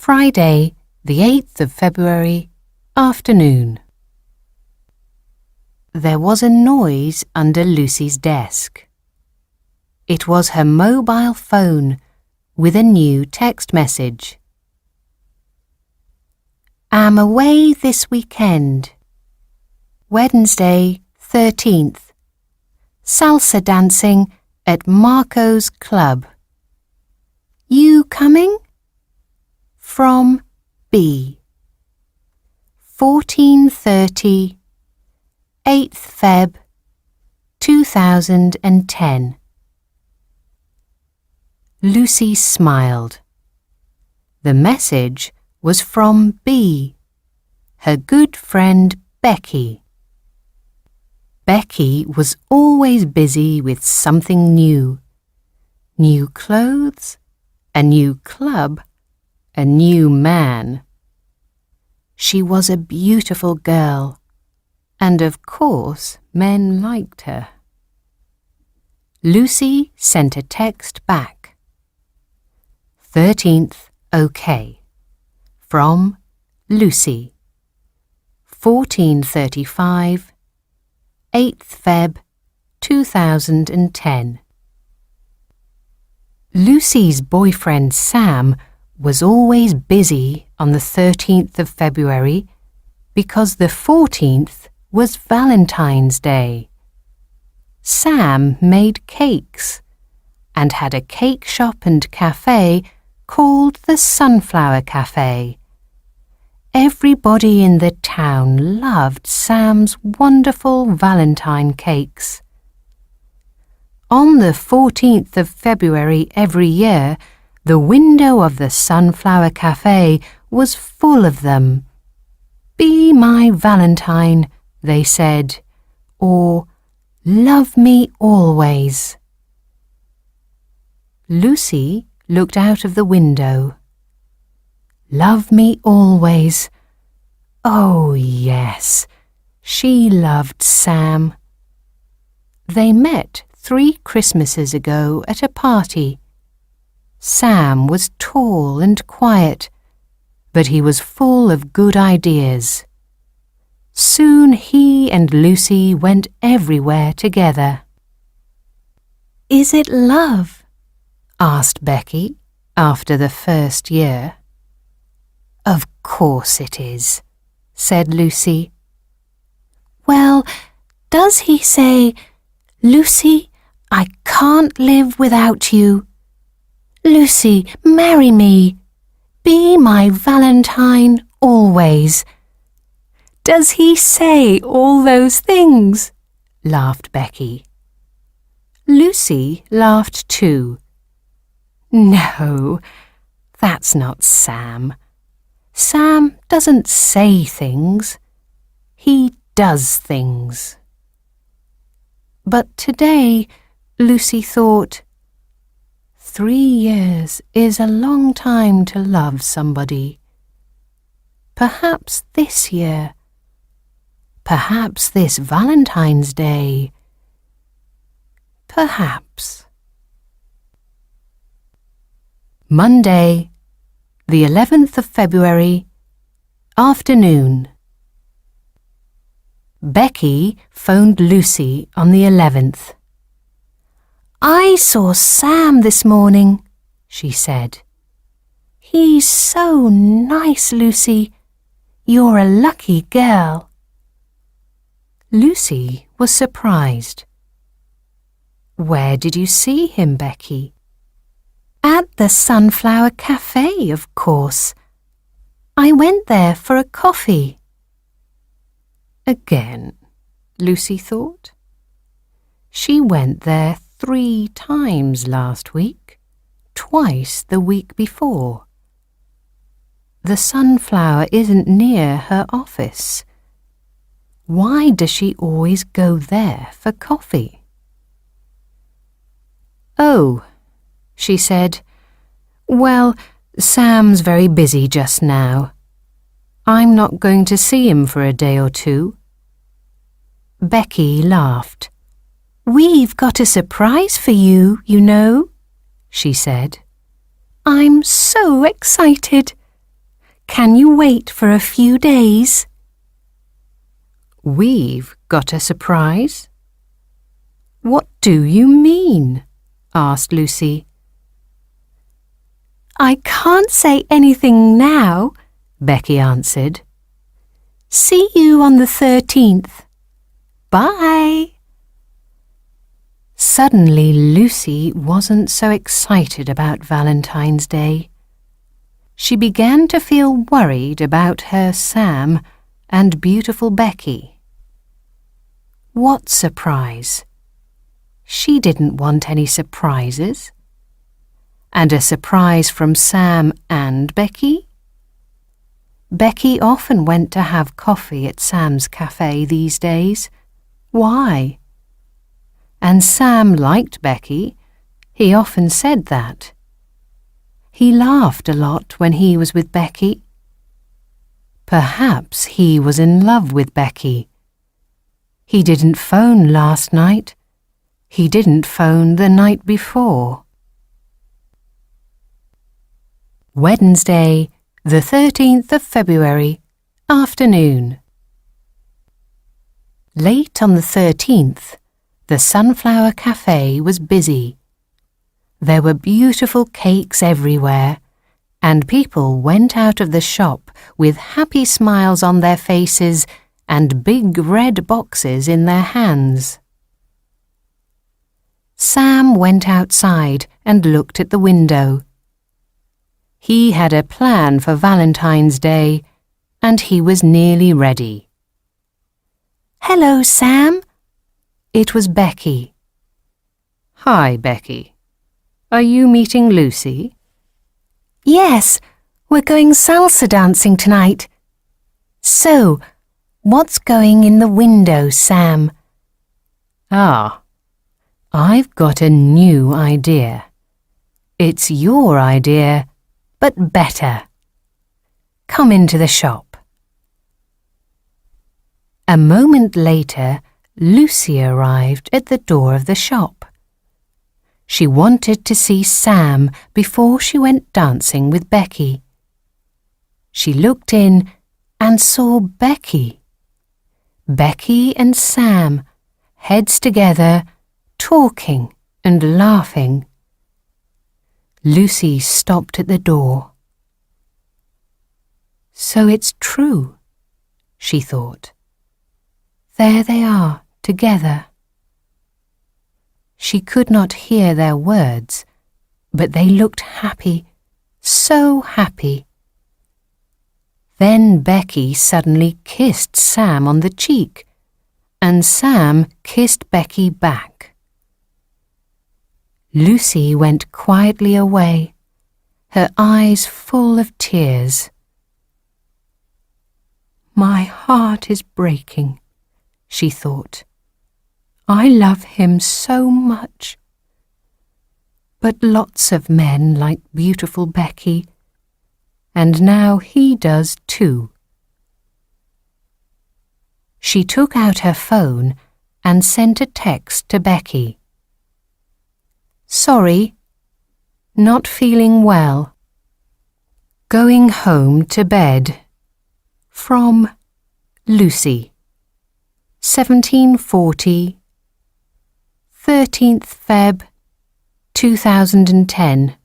Friday, the 8th of February, afternoon. There was a noise under Lucy's desk. It was her mobile phone with a new text message. Am away this weekend. Wednesday, 13th. Salsa dancing at Marco's Club. You coming? From B. 14:30, 8th Feb. 2010. Lucy smiled. The message was from B, her good friend Becky. Becky was always busy with something new. New clothes, a new club, a new man. She was a beautiful girl, and of course men liked her. Lucy sent a text back. 13th, OK. From Lucy. 14:35, 8th Feb. 2010. Lucy's boyfriend Sam was always busy on the 13th of February because the 14th was Valentine's Day. Sam made cakes and had a cake shop and cafe called the Sunflower Cafe. Everybody in the town loved Sam's wonderful Valentine cakes. On the 14th of February every year, the window of the Sunflower Cafe was full of them. Be my Valentine, they said, or love me always. Lucy looked out of the window. Love me always. Oh, yes, she loved Sam. They met 3 Christmases ago at a party. Sam was tall and quiet, but he was full of good ideas. Soon he and Lucy went everywhere together. Is it love? Asked Becky after the first year. Of course it is, said Lucy. Well, does he say, Lucy, I can't live without you. Lucy, marry me. Be my Valentine always. Does he say all those things? Laughed Becky. Lucy laughed too. No, that's not Sam. Sam doesn't say things. He does things. But today, Lucy thought, 3 years is a long time to love somebody. Perhaps this year, perhaps this Valentine's Day, perhaps. Monday, the 11th of February, afternoon. Becky phoned Lucy on the 11th. I saw Sam this morning, she said. He's so nice, Lucy. You're a lucky girl. Lucy was surprised. Where did you see him, Becky? At the Sunflower Cafe, of course. I went there for a coffee. Again, Lucy thought. She went there 3 times last week, twice the week before. The Sunflower isn't near her office. Why does she always go there for coffee? Oh, she said, well, Sam's very busy just now. I'm not going to see him for a day or 2. Becky laughed. We've got a surprise for you, you know, she said. I'm so excited. Can you wait for a few days?" "We've got a surprise?" "What do you mean?" asked Lucy. "I can't say anything now," Becky answered. "See you on the 13th. Bye." Suddenly, Lucy wasn't so excited about Valentine's Day. She began to feel worried about her Sam and beautiful Becky. What surprise? She didn't want any surprises. And a surprise from Sam and Becky? Becky often went to have coffee at Sam's cafe these days. Why? And Sam liked Becky. He often said that. He laughed a lot when he was with Becky. Perhaps he was in love with Becky. He didn't phone last night. He didn't phone the night before. Wednesday, the 13th of February, afternoon. Late on the 13th, the Sunflower Cafe was busy. There were beautiful cakes everywhere, and people went out of the shop with happy smiles on their faces and big red boxes in their hands. Sam went outside and looked at the window. He had a plan for Valentine's Day, and he was nearly ready. "Hello, Sam." It was Becky. "Hi, Becky. Are you meeting Lucy?" "Yes, we're going salsa dancing tonight." "So, what's going in the window, Sam?" "Ah, I've got a new idea. It's your idea, but better. Come into the shop." A moment later, Lucy arrived at the door of the shop. She wanted to see Sam before she went dancing with Becky. She looked in and saw Becky. Becky and Sam, heads together, talking and laughing. Lucy stopped at the door. "So it's true," she thought. "There they are, together." She could not hear their words, but they looked happy, so happy. Then Becky suddenly kissed Sam on the cheek, and Sam kissed Becky back. Lucy went quietly away, her eyes full of tears. "My heart is breaking," she thought. "I love him so much. But lots of men like beautiful Becky, and now he does too." She took out her phone and sent a text to Becky. "Sorry, not feeling well. Going home to bed. From Lucy. 1740, 13th Feb. 2010.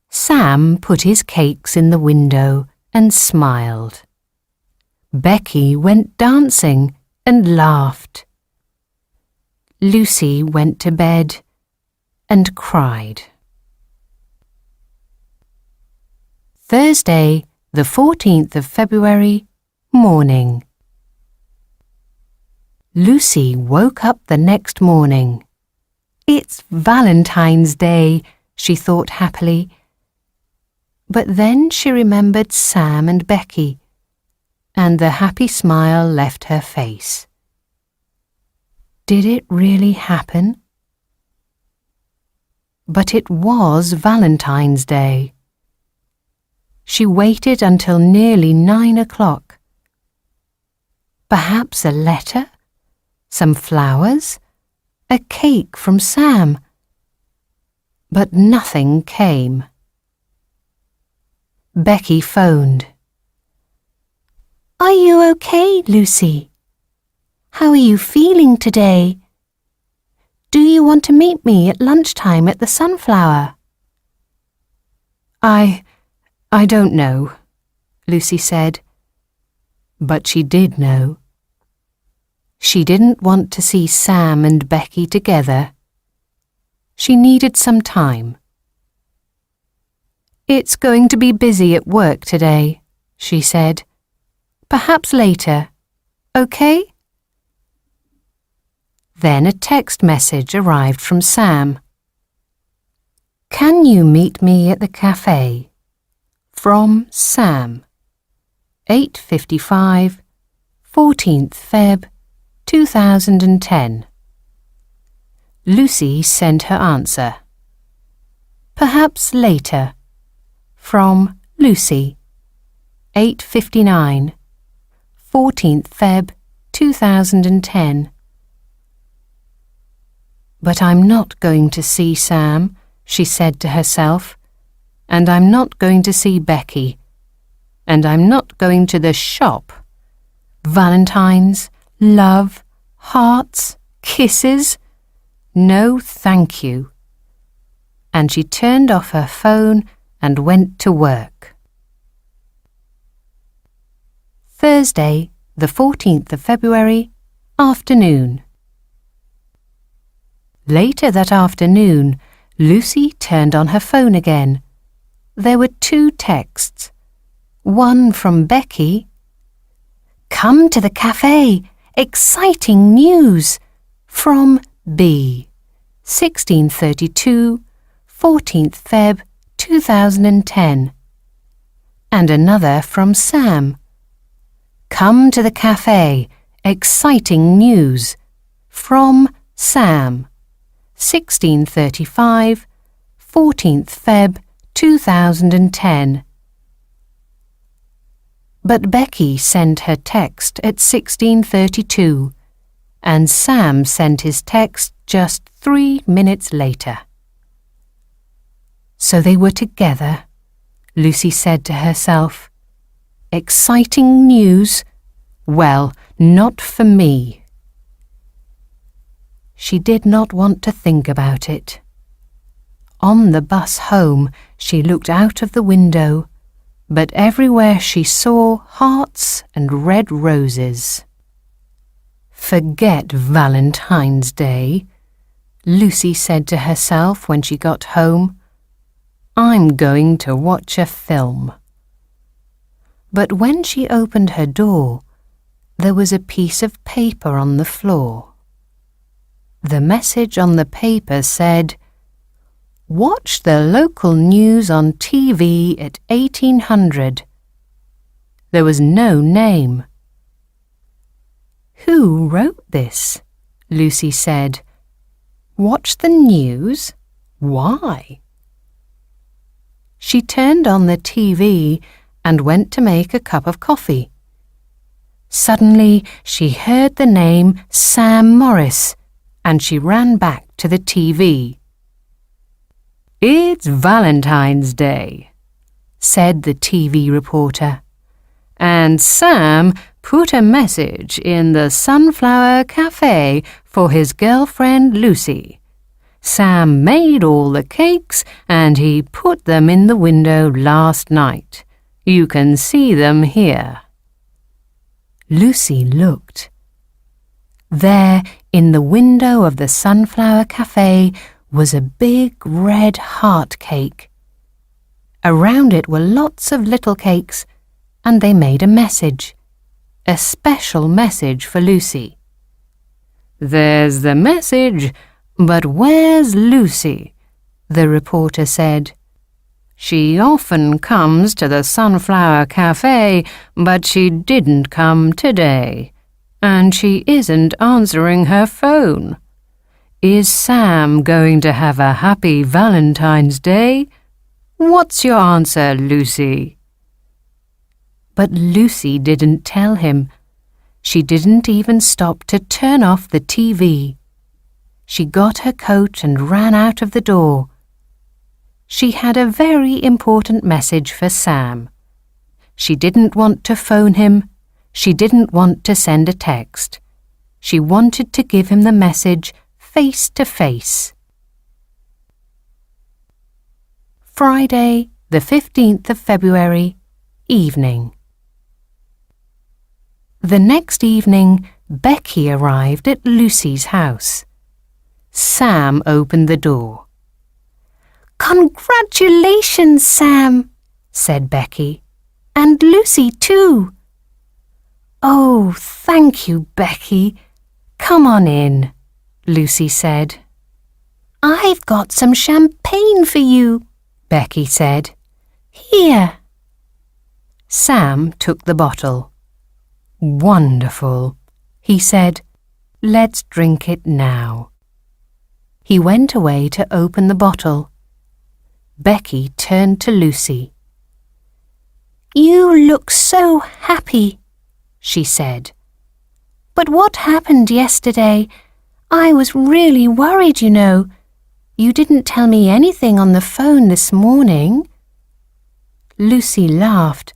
Sam put his cakes in the window and smiled. Becky went dancing and laughed. Lucy went to bed and cried. Thursday, the 14th of February, morning. Lucy woke up the next morning. It's Valentine's Day, she thought happily. But then she remembered Sam and Becky, and the happy smile left her face. Did it really happen? But it was Valentine's Day. She waited until nearly 9 o'clock. Perhaps a letter, some flowers, a cake from Sam. But nothing came. Becky phoned. "Are you okay, Lucy? How are you feeling today? Do you want to meet me at lunchtime at the Sunflower?" I don't know," Lucy said. But she did know. She didn't want to see Sam and Becky together. She needed some time. "It's going to be busy at work today," she said. "Perhaps later, okay?" Then a text message arrived from Sam. "Can you meet me at the cafe? From Sam. 8:55, 14th Feb, 2010. Lucy sent her answer. "Perhaps later. From Lucy. 8:59, 14th Feb, 2010. "But I'm not going to see Sam," she said to herself, "and I'm not going to see Becky, and I'm not going to the shop. Valentines, love, hearts, kisses? No, thank you." And she turned off her phone and went to work. Thursday, the 14th of February, afternoon. Later that afternoon, Lucy turned on her phone again. There were 2 texts. One from Becky. "Come to the cafe! Exciting news!" From B. 1632, 14th Feb, 2010. And another from Sam. "Come to the cafe! Exciting news!" From Sam. 1635, 14th Feb, 2010. But Becky sent her text at 16:32, and Sam sent his text just 3 minutes later. So they were together, Lucy said to herself. Exciting news? Well, not for me. She did not want to think about it. On the bus home, she looked out of the window, but everywhere she saw hearts and red roses. Forget Valentine's Day, Lucy said to herself when she got home. I'm going to watch a film. But when she opened her door, there was a piece of paper on the floor. The message on the paper said, "Watch the local news on TV at 1800. There was no name. Who wrote this? Lucy said. Watch the news? Why? She turned on the TV and went to make a cup of coffee. Suddenly she heard the name Sam Morris, and she ran back to the TV. It's Valentine's Day, said the TV reporter, and Sam put a message in the Sunflower Cafe for his girlfriend Lucy. Sam made all the cakes and he put them in the window last night. You can see them here. Lucy looked. There, in the window of the Sunflower Cafe, was a big red heart cake. Around it were lots of little cakes, and they made a message. A special message for Lucy. There's the message, but where's Lucy? The reporter said. She often comes to the Sunflower Cafe, but she didn't come today, and she isn't answering her phone. Is Sam going to have a happy Valentine's Day? What's your answer, Lucy? But Lucy didn't tell him. She didn't even stop to turn off the TV. She got her coat and ran out of the door. She had a very important message for Sam. She didn't want to phone him. She didn't want to send a text. She wanted to give him the message face to face. Friday, the 15th of February, evening. The next evening, Becky arrived at Lucy's house. Sam opened the door. "Congratulations, Sam," said Becky. "And Lucy too." "Oh, thank you, Becky. Come on in," Lucy said. "I've got some champagne for you," Becky said. "Here." Sam took the bottle. "Wonderful," he said. "Let's drink it now." He went away to open the bottle. Becky turned to Lucy. "You look so happy," she said. "But what happened yesterday? I was really worried, you know. You didn't tell me anything on the phone this morning." Lucy laughed,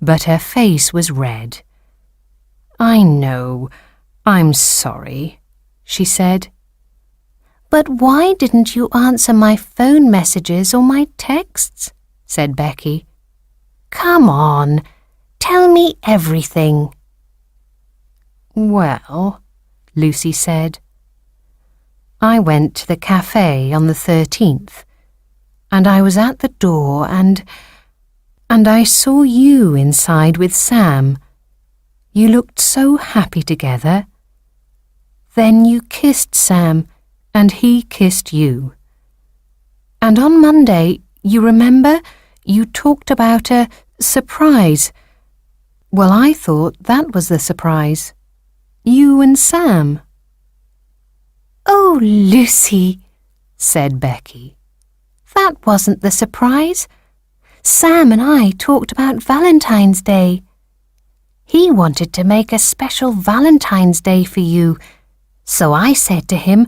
but her face was red. "I know. I'm sorry," she said. "But why didn't you answer my phone messages or my texts?" said Becky. "Come on, tell me everything." "Well," Lucy said, "I went to the cafe on the 13th, and I was at the door and I saw you inside with Sam. You looked so happy together. Then you kissed Sam, and he kissed you. And on Monday, you remember, you talked about a surprise. Well, I thought that was the surprise. You and Sam." "Oh, Lucy," said Becky. "That wasn't the surprise. Sam and I talked about Valentine's Day. He wanted to make a special Valentine's Day for you. So I said to him,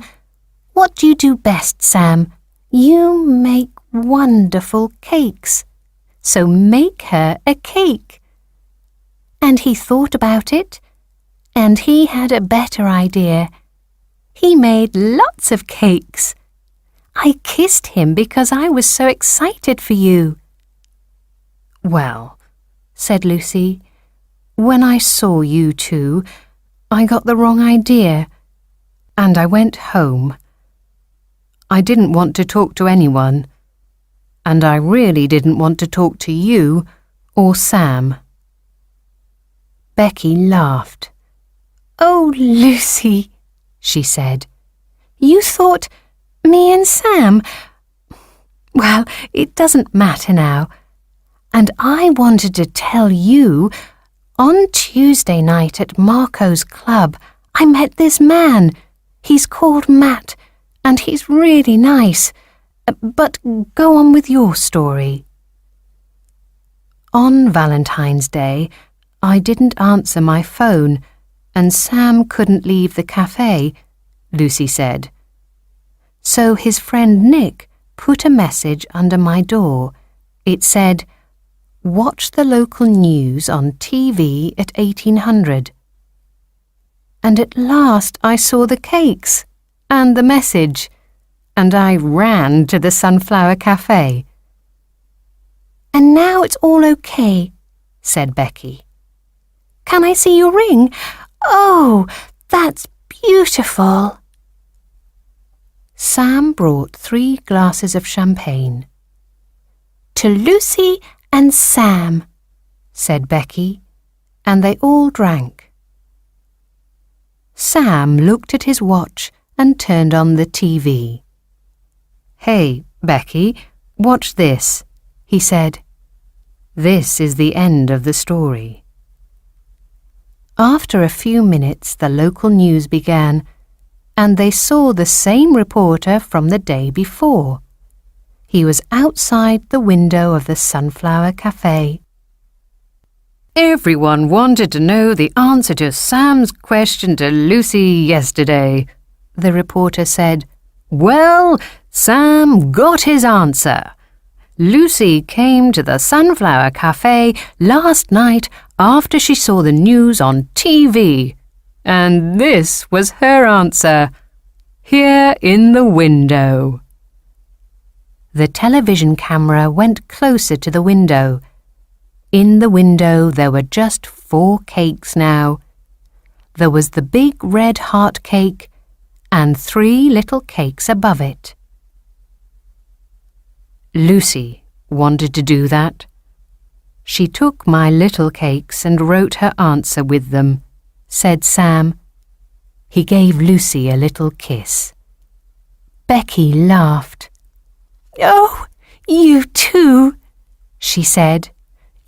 'What do you do best, Sam? You make wonderful cakes. So make her a cake.' And he thought about it, and he had a better idea. He made lots of cakes. I kissed him because I was so excited for you." "Well," said Lucy, "when I saw you two, I got the wrong idea, and I went home. I didn't want to talk to anyone, and I really didn't want to talk to you or Sam." Becky laughed. "Oh, Lucy," she said, "you thought me and Sam? Well, it doesn't matter now. And I wanted to tell you, on Tuesday night at Marco's club, I met this man. He's called Matt, and he's really nice. But go on with your story." "On Valentine's Day, I didn't answer my phone, and Sam couldn't leave the cafe," Lucy said. "So his friend Nick put a message under my door. It said, 'Watch the local news on TV at 1800. And at last I saw the cakes and the message, and I ran to the Sunflower Cafe." "And now it's all okay," said Becky. "Can I see your ring? Oh, that's beautiful." Sam brought 3 glasses of champagne. "To Lucy and Sam," said Becky, and they all drank. Sam looked at his watch and turned on the TV. "Hey, Becky, watch this," he said. "This is the end of the story." After a few minutes, the local news began, and they saw the same reporter from the day before. He was outside the window of the Sunflower Cafe. "Everyone wanted to know the answer to Sam's question to Lucy yesterday," the reporter said. "Well, Sam got his answer. Lucy came to the Sunflower Cafe last night after she saw the news on TV. And this was her answer, here in the window. The television camera went closer to the window. In the window there were just 4 cakes now. There was the big red heart cake and 3 little cakes above it. Lucy wanted to do that. She took my little cakes and wrote her answer with them, said Sam. He gave Lucy a little kiss. Becky laughed. "Oh, you too," she said.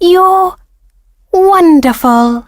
"You're wonderful."